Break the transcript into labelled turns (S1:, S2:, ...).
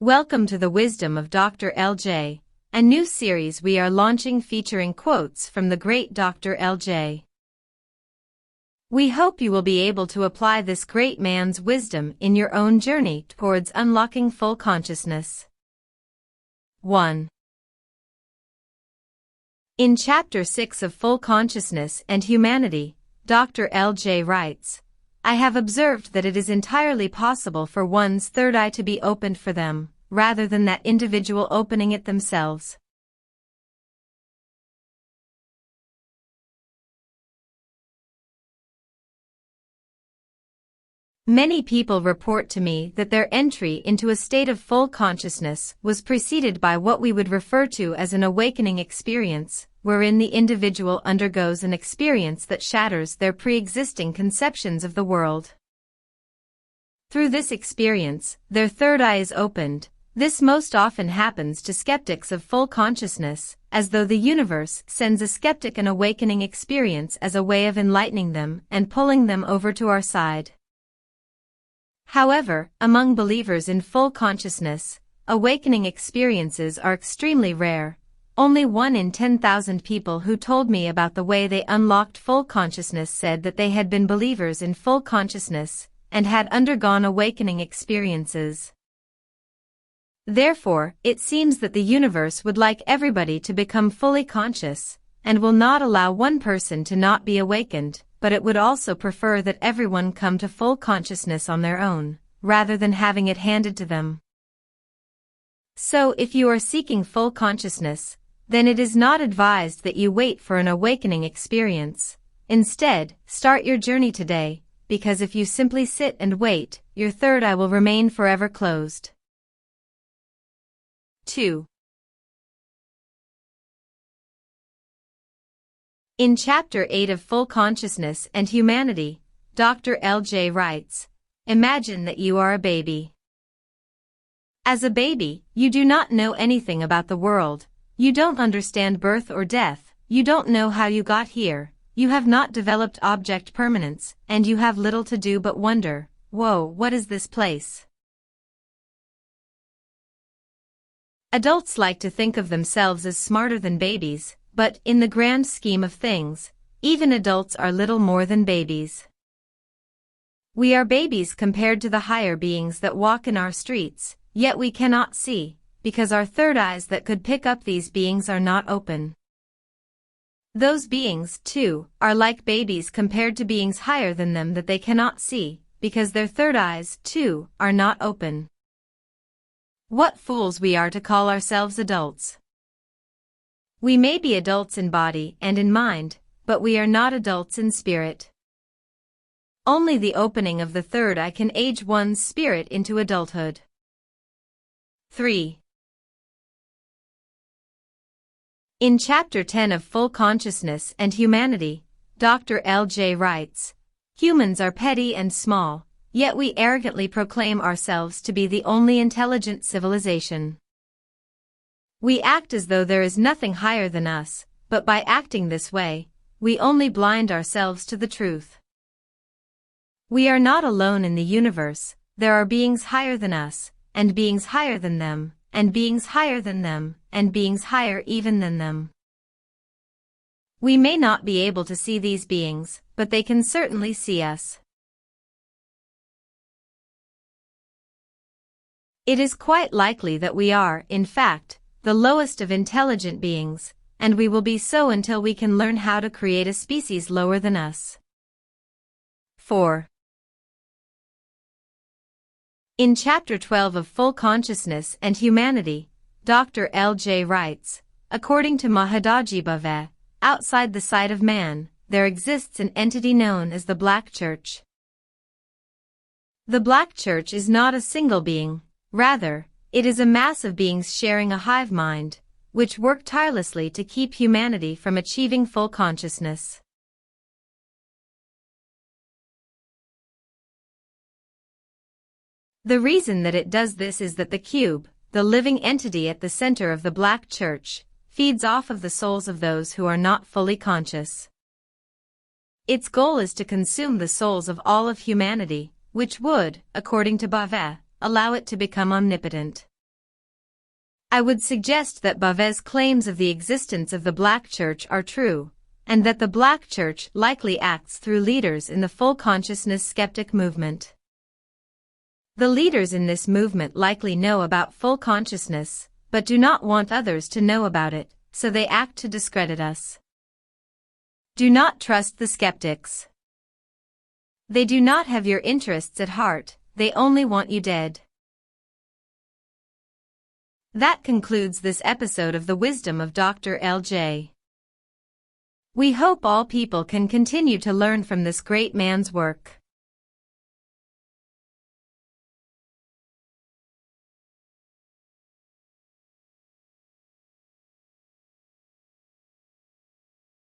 S1: Welcome to the Wisdom of Dr. LJ, a new series we are launching featuring quotes from the great Dr. LJ. We hope you will be able to apply this great man's wisdom in your own journey towards unlocking full consciousness. 1. In Chapter 6 of Full Consciousness and Humanity, Dr. LJ writes, I have observed that it is entirely possible for one's third eye to be opened for them, rather than that individual opening it themselves. Many people report to me that their entry into a state of full consciousness was preceded by what we would refer to as an awakening experience, wherein the individual undergoes an experience that shatters their pre-existing conceptions of the world. Through this experience, their third eye is opened. This most often happens to skeptics of full consciousness, as though the universe sends a skeptic an awakening experience as a way of enlightening them and pulling them over to our side. However, among believers in full consciousness, awakening experiences are extremely rare. Only 1 in 10,000 people who told me about the way they unlocked full consciousness said that they had been believers in full consciousness and had undergone awakening experiences. Therefore, it seems that the universe would like everybody to become fully conscious, and will not allow one person to not be awakened, but it would also prefer that everyone come to full consciousness on their own, rather than having it handed to them. So if you are seeking full consciousness, then it is not advised that you wait for an awakening experience. Instead, start your journey today, because if you simply sit and wait, your third eye will remain forever closed. 2. In Chapter 8 of Full Consciousness and Humanity, Dr. LJ writes, Imagine that you are a baby. As a baby, you do not know anything about the world, you don't understand birth or death, you don't know how you got here, you have not developed object permanence, and you have little to do but wonder, whoa, what is this place? Adults like to think of themselves as smarter than babies, but in the grand scheme of things, even adults are little more than babies. We are babies compared to the higher beings that walk in our streets, yet we cannot see, because our third eyes that could pick up these beings are not open. Those beings, too, are like babies compared to beings higher than them that they cannot see, because their third eyes, too, are not open. What fools we are to call ourselves adults. We may be adults in body and in mind, but we are not adults in spirit. Only the opening of the third eye can age one's spirit into adulthood. 3. In Chapter 10 of Full Consciousness and Humanity, Dr. LJ writes, Humans are petty and small, yet we arrogantly proclaim ourselves to be the only intelligent civilization. We act as though there is nothing higher than us, but by acting this way, we only blind ourselves to the truth. We are not alone in the universe, there are beings higher than us, and beings higher than them, and beings higher than them, and beings higher even than them. We may not be able to see these beings, but they can certainly see us. It is quite likely that we are, in fact, the lowest of intelligent beings, and we will be so until we can learn how to create a species lower than us. 4. In Chapter 12 of Full Consciousness and Humanity, Dr. LJ writes, According to Mahadaji Bhave, outside the sight of man, there exists an entity known as the Black Church. The Black Church is not a single being, rather, it is a mass of beings sharing a hive mind, which work tirelessly to keep humanity from achieving full consciousness. The reason that it does this is that the cube, the living entity at the center of the Black Church, feeds off of the souls of those who are not fully conscious. Its goal is to consume the souls of all of humanity, which would, according to Bhave, allow it to become omnipotent. I would suggest that Bauvais's claims of the existence of the Black Church are true, and that the Black Church likely acts through leaders in the full consciousness skeptic movement. The leaders in this movement likely know about full consciousness, but do not want others to know about it, so they act to discredit us. Do not trust the skeptics. They do not have your interests at heart, they only want you dead. That concludes this episode of The Wisdom of Dr. L.J. We hope all people can continue to learn from this great man's work.